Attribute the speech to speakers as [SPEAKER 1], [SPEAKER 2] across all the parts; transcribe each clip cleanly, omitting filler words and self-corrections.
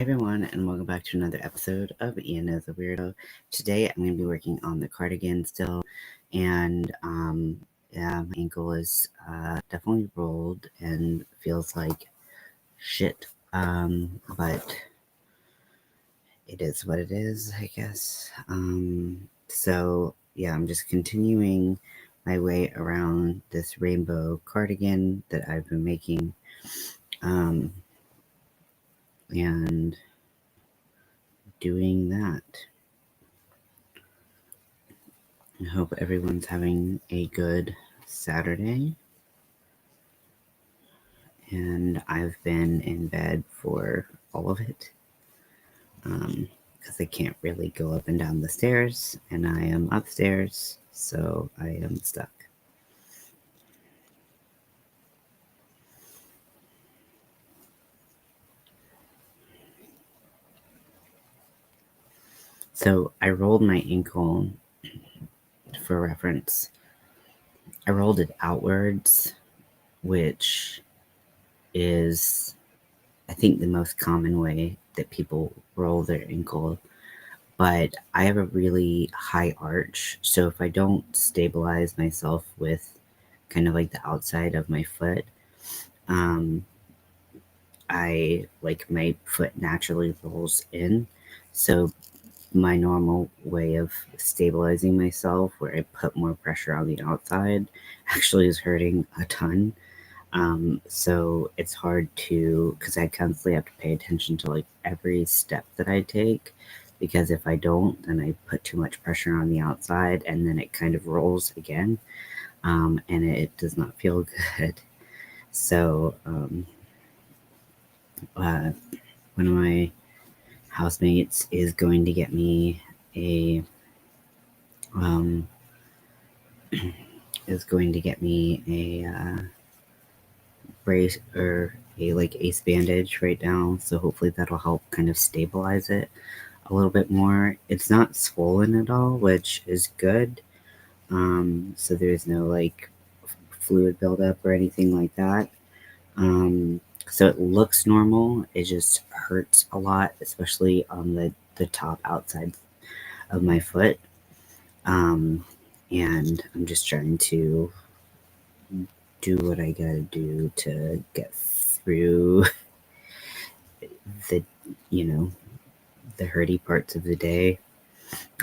[SPEAKER 1] Everyone, and welcome back to another episode of Ian as a Weirdo. Today I'm going to be working on the cardigan still, and yeah, my ankle is definitely rolled and feels like shit, but it is what it is, I guess. So yeah, I'm just continuing my way around this rainbow cardigan that I've been making, and doing that. I hope everyone's having a good Saturday. And I've been in bed for all of it because I can't really go up and down the stairs, and I am upstairs, so I am stuck. So I rolled my ankle, for reference. I rolled it outwards, which is, I think, the most common way that people roll their ankle. But I have a really high arch, so if I don't stabilize myself with kind of like the outside of my foot, I like my foot naturally rolls in. So my normal way of stabilizing myself, where I put more pressure on the outside, actually is hurting a ton. So it's hard to, because I constantly have to pay attention to like every step that I take, because if I don't, then I put too much pressure on the outside and then it kind of rolls again, and it does not feel good. So one of my housemates is going to get me a brace or a like ace bandage right now, so hopefully that'll help kind of stabilize it a little bit more. It's not swollen at all, which is good. So there's no like fluid buildup or anything like that. So it looks normal. It just hurts a lot, especially on the top outside of my foot. And I'm just trying to do what I gotta do to get through the, the hurty parts of the day.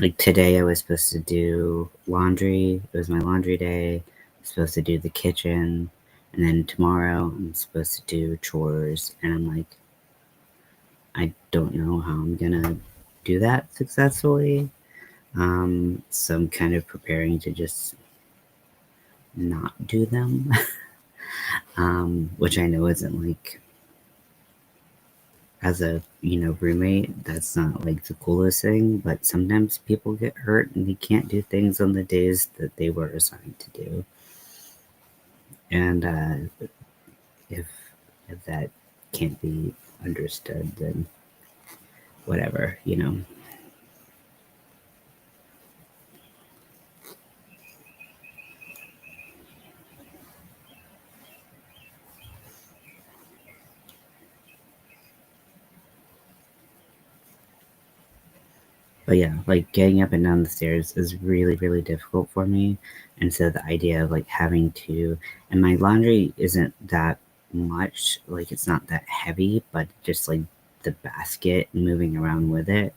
[SPEAKER 1] Like today I was supposed to do laundry. It was my laundry day. I was supposed to do the kitchen. And then tomorrow I'm supposed to do chores. And I'm like, I don't know how I'm gonna do that successfully. So I'm kind of preparing to just not do them. Which I know isn't like, as a roommate, that's not like the coolest thing, but sometimes people get hurt and they can't do things on the days that they were assigned to do. And if that can't be understood, then whatever. But yeah, like getting up and down the stairs is really, really difficult for me. And so the idea of like having to, and my laundry isn't that much, like it's not that heavy, but just like the basket and moving around with it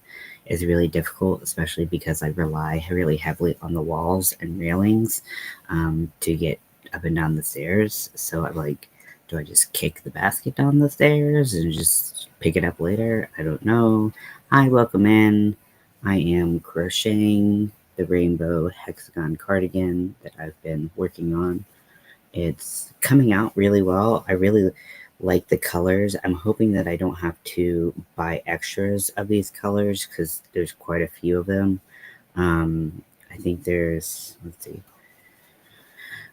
[SPEAKER 1] is really difficult, especially because I rely really heavily on the walls and railings to get up and down the stairs. So I'm like, do I just kick the basket down the stairs and just pick it up later? I don't know. Hi, welcome in. I am crocheting the rainbow hexagon cardigan that I've been working on. It's coming out really well. I really like the colors. I'm hoping that I don't have to buy extras of these colors because there's quite a few of them. I think there's, let's see,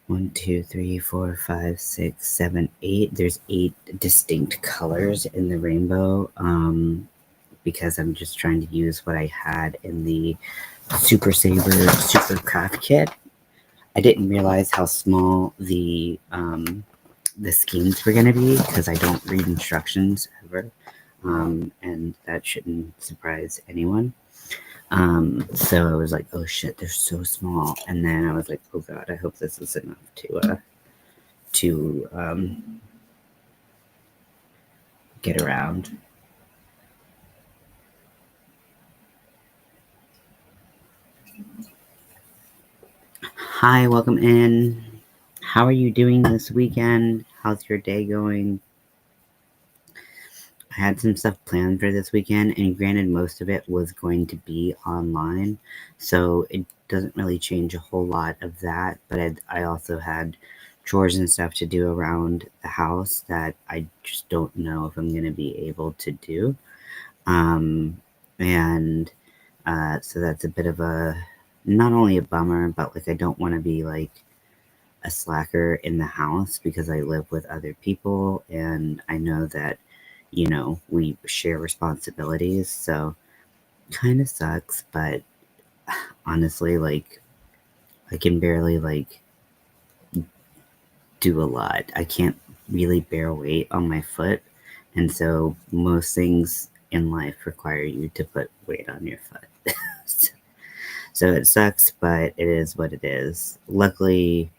[SPEAKER 1] 1, 2, 3, 4, 5, 6, 7, 8. There's 8 distinct colors in the rainbow. Because I'm just trying to use what I had in the Super Saver Super Craft Kit. I didn't realize how small the skeins were going to be because I don't read instructions ever. and that shouldn't surprise anyone. So I was like, oh shit, they're so small. And then I was like, oh god, I hope this is enough to get around. Hi, welcome in. How are you doing this weekend? How's your day going? I had some stuff planned for this weekend, and granted, most of it was going to be online, so it doesn't really change a whole lot of that. But I also had chores and stuff to do around the house that I just don't know if I'm going to be able to do. And so that's a bit of a not only a bummer, but like I don't want to be like a slacker in the house because I live with other people and I know that, we share responsibilities. So kind of sucks, but honestly, like I can barely like do a lot. I can't really bear weight on my foot. And so most things in life require you to put weight on your foot. So it sucks, but it is what it is. Luckily,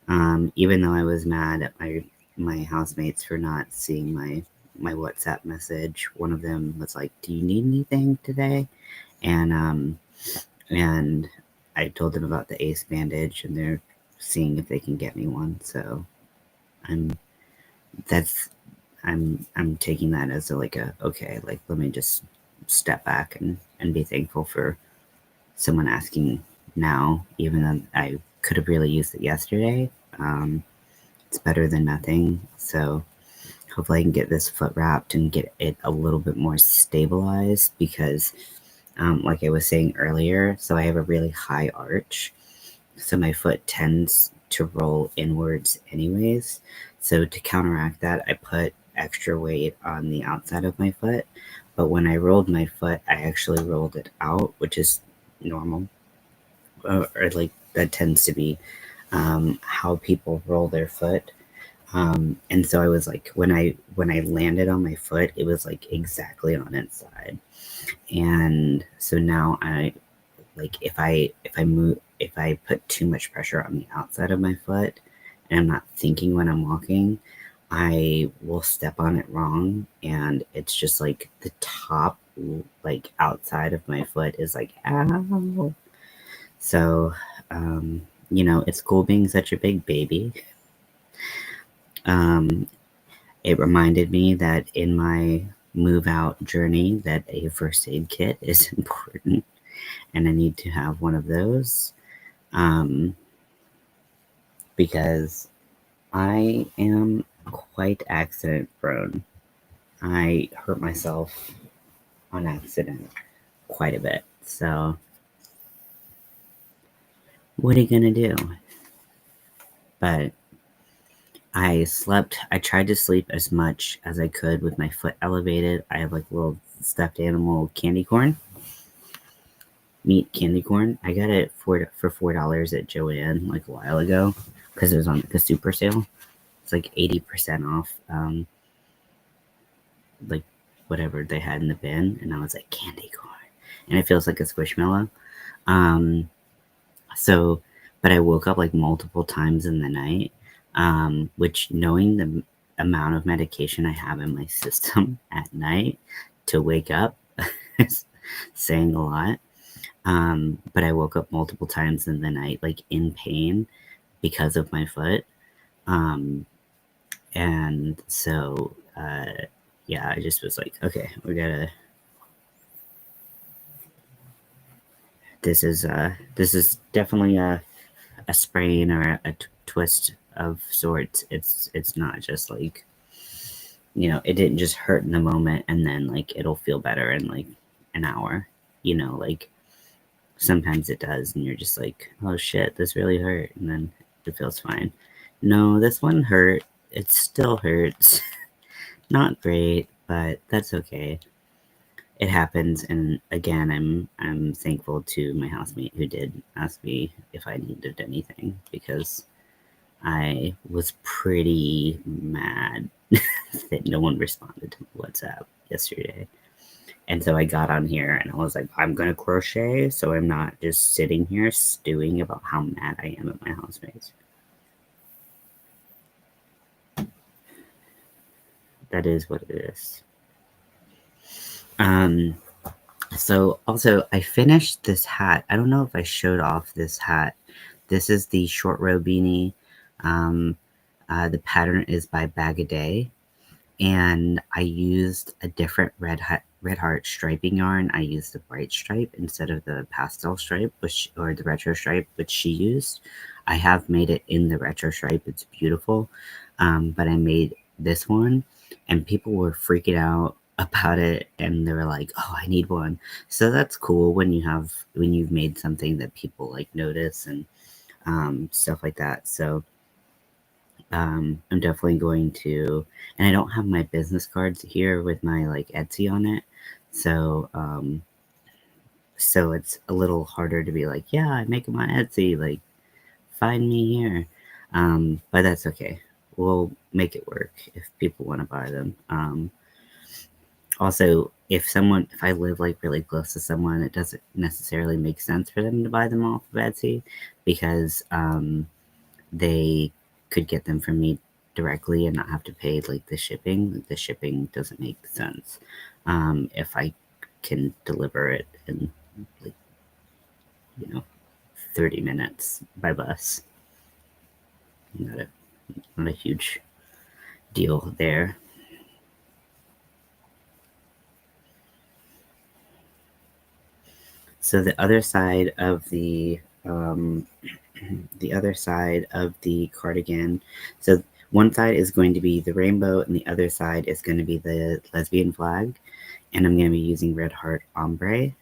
[SPEAKER 1] even though I was mad at my housemates for not seeing my WhatsApp message, one of them was like, "Do you need anything today?" And I told them about the ace bandage, and they're seeing if they can get me one. So I'm that's I'm taking that as like a okay, like let me just step back and be thankful for someone asking now, even though I could have really used it yesterday. It's better than nothing. So hopefully I can get this foot wrapped and get it a little bit more stabilized because, like I was saying earlier, so I have a really high arch. So my foot tends to roll inwards anyways. So to counteract that, I put extra weight on the outside of my foot. But when I rolled my foot, I actually rolled it out, which is normal. Or like that tends to be how people roll their foot. And so I was like, when I landed on my foot, it was like exactly on its side. And so now I like if I put too much pressure on the outside of my foot and I'm not thinking when I'm walking, I will step on it wrong and it's just like the top like outside of my foot is like ow. So it's cool being such a big baby. Um, it reminded me that in my move out journey that a first aid kit is important and I need to have one of those um, because I am quite accident prone. I hurt myself on accident quite a bit. So, what are you gonna do? But I tried to sleep as much as I could with my foot elevated. I have like little stuffed animal candy corn, meat candy corn. I got it for $4 at Joann like a while ago because it was on like a super sale. It's like 80% off, like whatever they had in the bin, and I was like candy corn, and it feels like a squishmallow. Um, so, but I woke up like multiple times in the night, which knowing the amount of medication I have in my system at night to wake up is saying a lot. But I woke up multiple times in the night, like in pain because of my foot. And so, yeah, I just was like, okay, this is definitely a sprain or a twist of sorts. It's not just like, it didn't just hurt in the moment and then like it'll feel better in like an hour. Like sometimes it does and you're just like, oh shit, this really hurt, and then it feels fine. No, this one hurt. It still hurts. Not great, but that's okay. It happens, and again, I'm thankful to my housemate who did ask me if I needed anything because I was pretty mad that no one responded to my WhatsApp yesterday. And so I got on here and I was like, I'm going to crochet so I'm not just sitting here stewing about how mad I am at my housemates. That is what it is. So also I finished this hat. I don't know if I showed off this hat. This is the short row beanie. The pattern is by Bag a Day. And I used a different red heart striping yarn. I used the bright stripe instead of the pastel stripe, or the retro stripe, which she used. I have made it in the retro stripe. It's beautiful, but I made this one, and people were freaking out about it, and they were like, "Oh, I need one." So that's cool when you've made something that people like notice and stuff like that. So I'm definitely going to, and I don't have my business cards here with my like Etsy on it, so so it's a little harder to be like, yeah, I make them on Etsy, like find me here, but that's okay. We'll make it work if people want to buy them. Also, if I live like really close to someone, it doesn't necessarily make sense for them to buy them off of Etsy because they could get them from me directly and not have to pay like the shipping. The shipping doesn't make sense if I can deliver it in like 30 minutes by bus. Not a huge deal there. So the other side of the cardigan. So one side is going to be the rainbow, and the other side is going to be the lesbian flag. And I'm going to be using Red Heart Ombre.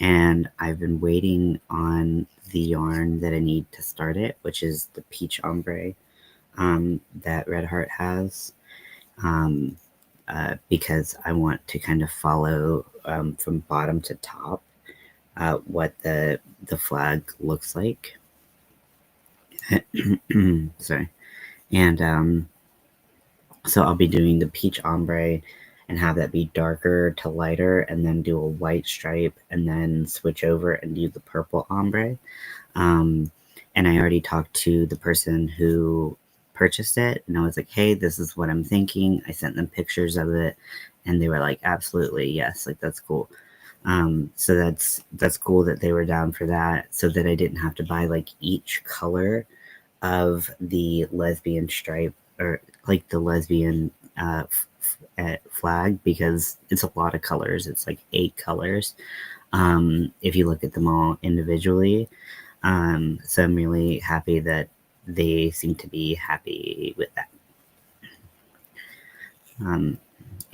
[SPEAKER 1] And I've been waiting on the yarn that I need to start it, which is the peach ombre that Red Heart has, because I want to kind of follow from bottom to top what the flag looks like. Sorry. And so I'll be doing the peach ombre and have that be darker to lighter, and then do a white stripe, and then switch over and do the purple ombre. And I already talked to the person who purchased it, and I was like, hey, this is what I'm thinking. I sent them pictures of it, and they were like, absolutely, yes, like that's cool. So that's cool that they were down for that, so that I didn't have to buy like each color of the lesbian stripe, or like the lesbian flag, because it's a lot of colors. It's like 8 colors if you look at them all individually. So I'm really happy that they seem to be happy with that.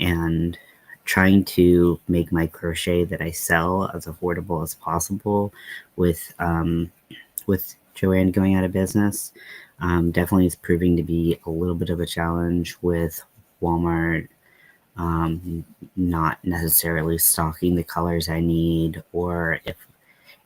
[SPEAKER 1] And trying to make my crochet that I sell as affordable as possible with Joanne going out of business definitely is proving to be a little bit of a challenge with Walmart not necessarily stocking the colors I need, or if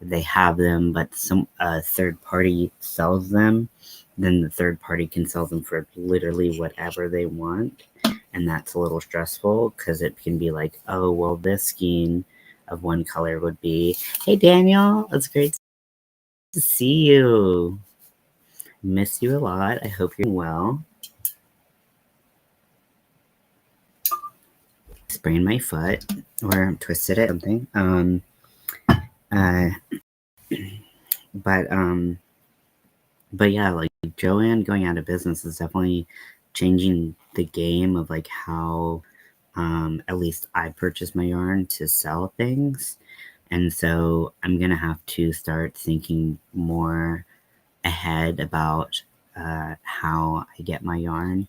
[SPEAKER 1] they have them but some third party sells them, then the third party can sell them for literally whatever they want, and that's a little stressful because it can be like, oh well, this skein of one color would be, hey Daniel, it's great to see you. Miss you a lot. I hope you're doing well. Sprained my foot or twisted it, something. But yeah, like Joanne going out of business is definitely changing the game of like how at least I purchase my yarn to sell things. And so I'm gonna have to start thinking more ahead about how I get my yarn.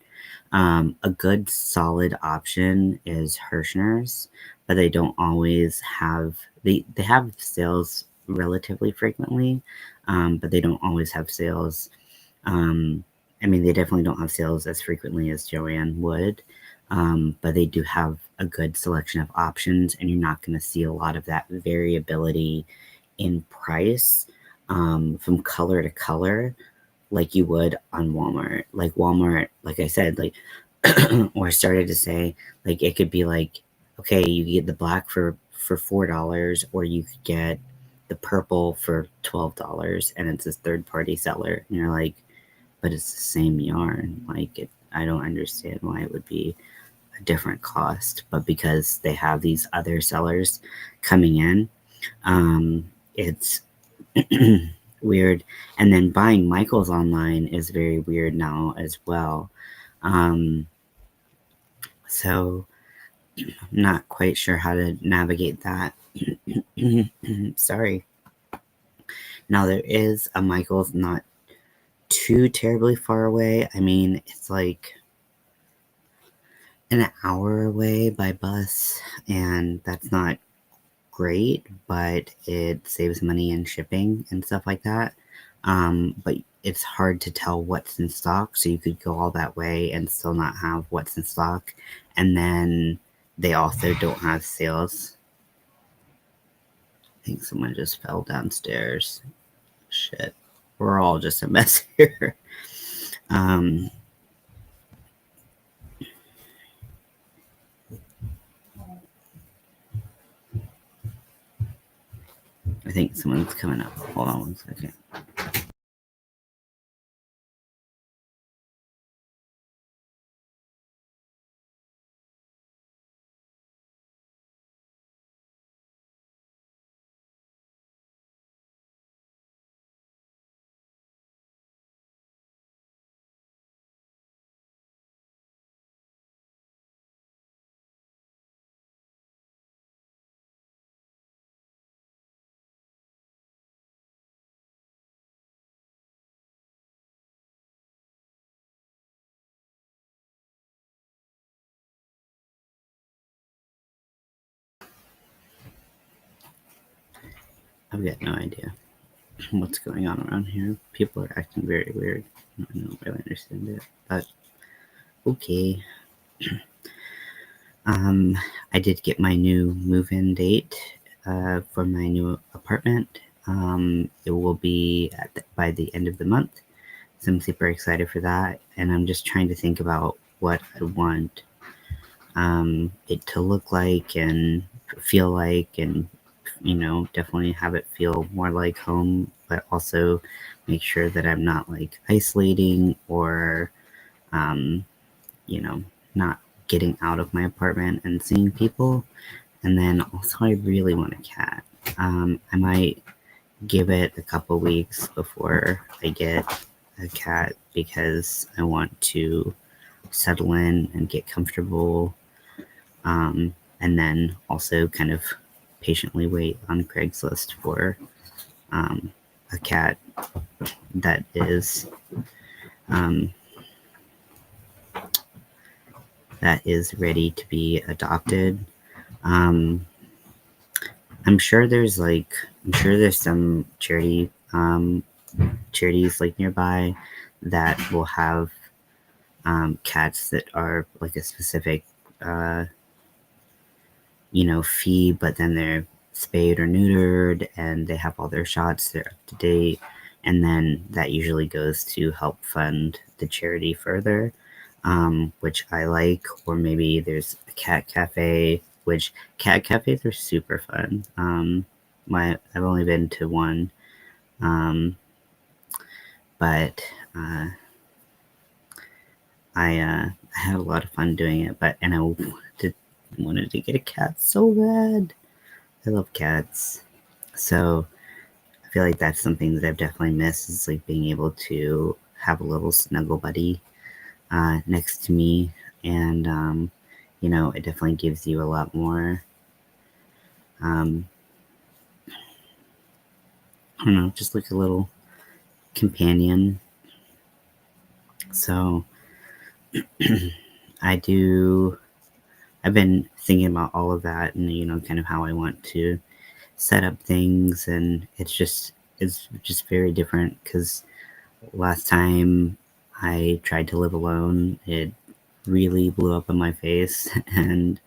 [SPEAKER 1] A good solid option is Hirschner's, but they don't always have, they have sales relatively frequently, but they don't always have sales. I mean, they definitely don't have sales as frequently as Joanne would, but they do have a good selection of options, and you're not going to see a lot of that variability in price from color to color like you would on Walmart. Like Walmart, like I said, like or started to say, like it could be like, okay, you get the black for $4, or you could get the purple for $12, and it's a third party seller. And you're like, but it's the same yarn. Like, I don't understand why it would be a different cost. But because they have these other sellers coming in, it's weird. And then buying Michael's online is very weird now as well. So I'm not quite sure how to navigate that. Sorry. Now there is a Michael's not too terribly far away. I mean, it's like an hour away by bus, and that's not great, but it saves money in shipping and stuff like that. But it's hard to tell what's in stock, so you could go all that way and still not have what's in stock. And then they also don't have sales. I think someone just fell downstairs. Shit. We're all just a mess here. I think someone's coming up. Hold on one second. I've got no idea what's going on around here. People are acting very weird. I don't really understand it, but okay. I did get my new move-in date for my new apartment. It will be by the end of the month, so I'm super excited for that. And I'm just trying to think about what I want it to look like and feel like, and definitely have it feel more like home, but also make sure that I'm not like isolating or not getting out of my apartment and seeing people. And then also, I really want a cat. I might give it a couple weeks before I get a cat, because I want to settle in and get comfortable. And then also kind of patiently wait on Craigslist for a cat that is ready to be adopted. I'm sure there's some charities like nearby that will have cats that are like a specific fee, but then they're spayed or neutered and they have all their shots, they're up to date, and then that usually goes to help fund the charity further, which I like. Or maybe there's a cat cafe, which cat cafes are super fun. I've only been to one, but I had a lot of fun doing it. And I wanted to get a cat so bad. I love cats. So I feel like that's something that I've definitely missed, is like being able to have a little snuggle buddy next to me. And, it definitely gives you a lot more, I don't know, just like a little companion. So I've been thinking about all of that, and, kind of how I want to set up things. And it's just very different, because last time I tried to live alone, it really blew up in my face. And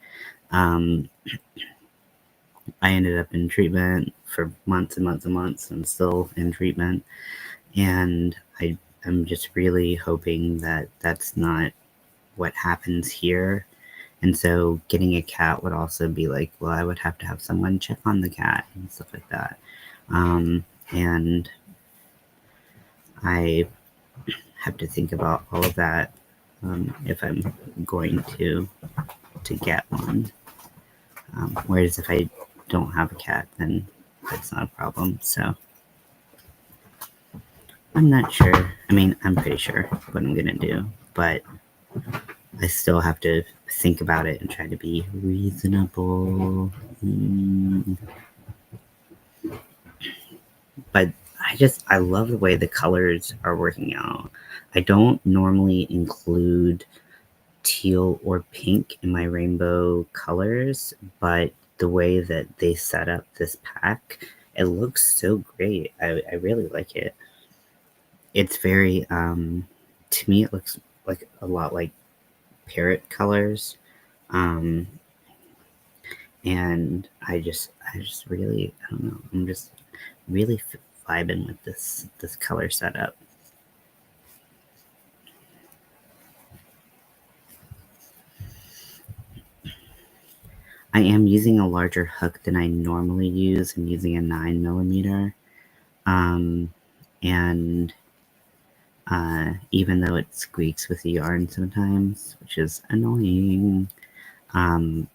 [SPEAKER 1] I ended up in treatment for months and months and months, and still in treatment. And I'm just really hoping that that's not what happens here, And so getting a cat would also be like, well, I would have to have someone check on the cat and stuff like that. And I have to think about all of that if I'm going to get one. Whereas if I don't have a cat, then that's not a problem. So I'm not sure. I mean, I'm pretty sure what I'm gonna do, but I still have to think about it and try to be reasonable. But I love the way the colors are working out. I don't normally include teal or pink in my rainbow colors, but the way that they set up this pack, it looks so great. I really like it. It's very, to me, it looks like a lot like parrot colors. And I just really, I don't know, I'm just really vibing with this color setup. I am using a larger hook than I normally use. I'm using a 9mm. And even though it squeaks with the yarn sometimes, which is annoying,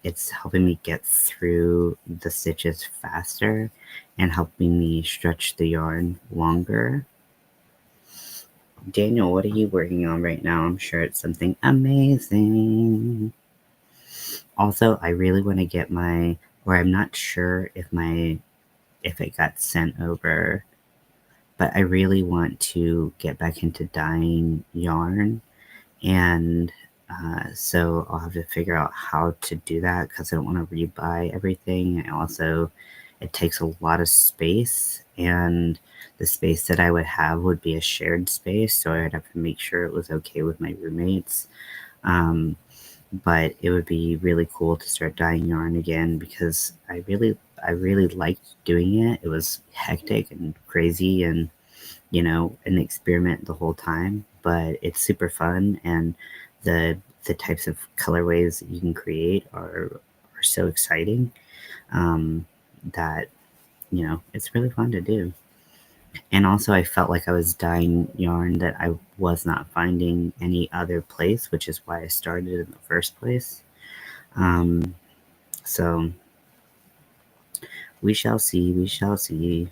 [SPEAKER 1] it's helping me get through the stitches faster and helping me stretch the yarn longer. Daniel, what are you working on right now? I'm sure it's something amazing. Also, I really want to get I'm not sure if it got sent over, but I really want to get back into dyeing yarn. And so I'll have to figure out how to do that because I don't want to rebuy everything. And also, it takes a lot of space, and the space that I would have would be a shared space, so I'd have to make sure it was okay with my roommates. But it would be really cool to start dyeing yarn again because I really liked doing it. It was hectic and crazy and, an experiment the whole time, but it's super fun, and the types of colorways that you can create are so exciting, that, it's really fun to do. And also I felt like I was dyeing yarn that I was not finding any other place, which is why I started in the first place. So we shall see, we shall see.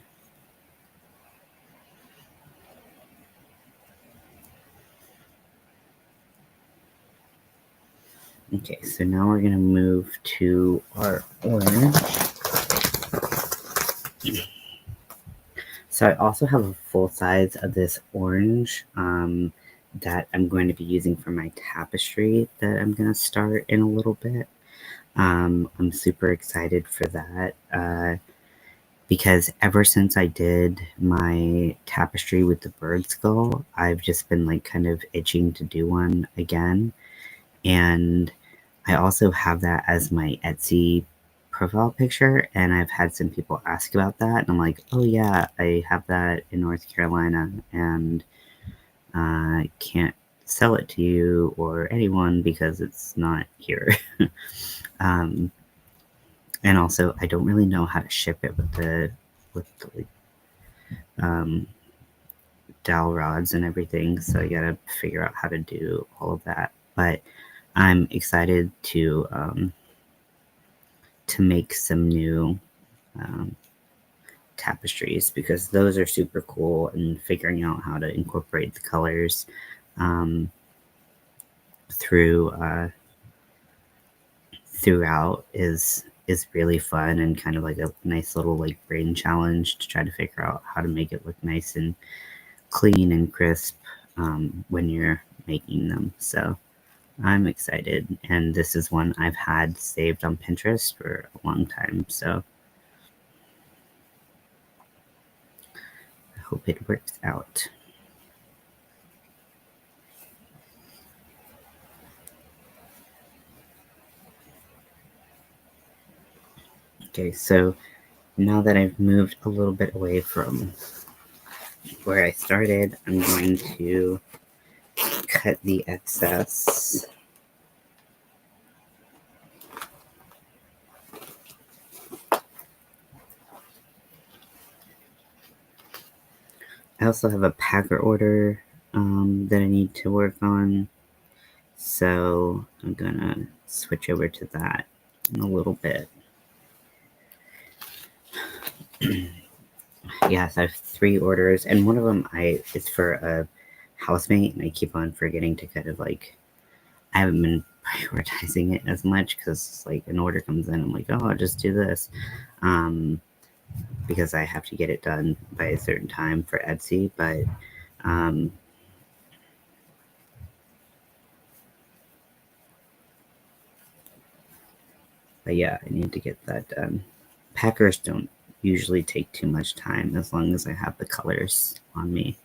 [SPEAKER 1] Okay, so now we're gonna move to our orange. So I also have a full size of this orange that I'm going to be using for my tapestry that I'm going to start in a little bit. I'm super excited for that because ever since I did my tapestry with the bird skull, I've just been like kind of itching to do one again. And I also have that as my Etsy profile picture, and I've had some people ask about that, and I'm like, oh yeah, I have that in North Carolina, and I can't sell it to you or anyone because it's not here. And also, I don't really know how to ship it with the dowel rods and everything, so I gotta figure out how to do all of that. But I'm excited to make some new tapestries because those are super cool, and figuring out how to incorporate the colors throughout is really fun and kind of like a nice little like brain challenge to try to figure out how to make it look nice and clean and crisp when you're making them. So I'm excited, and this is one I've had saved on Pinterest for a long time, so I hope it works out. Okay, so now that I've moved a little bit away from where I started, I'm going to cut the excess. also have a packer order that I need to work on, so I'm gonna switch over to that in a little bit. Yes, I have 3 orders, and one of them is for a housemate, and I keep on forgetting to kind of like, I haven't been prioritizing it as much because like an order comes in, I'm like, oh, I'll just do this, because I have to get it done by a certain time for Etsy, but yeah, I need to get that done. Packers don't usually take too much time as long as I have the colors on me.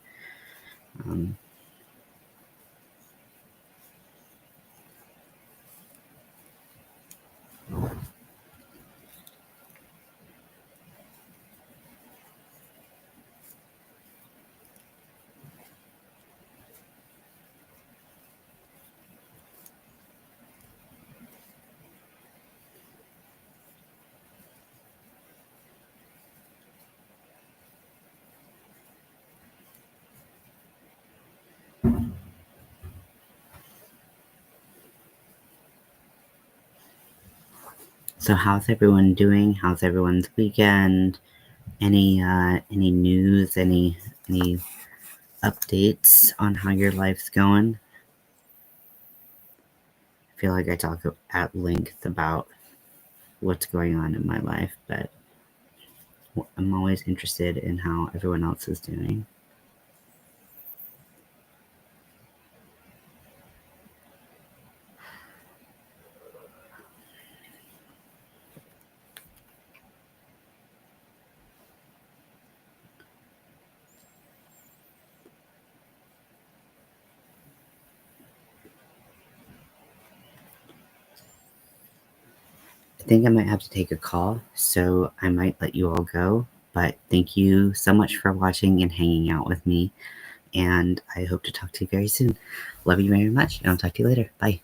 [SPEAKER 1] So how's everyone doing? How's everyone's weekend? Any news? Any updates on how your life's going? I feel like I talk at length about what's going on in my life, but I'm always interested in how everyone else is doing. I think I might have to take a call, so I might let you all go. But thank you so much for watching and hanging out with me, and I hope to talk to you very soon. Love you very much, and I'll talk to you later. Bye.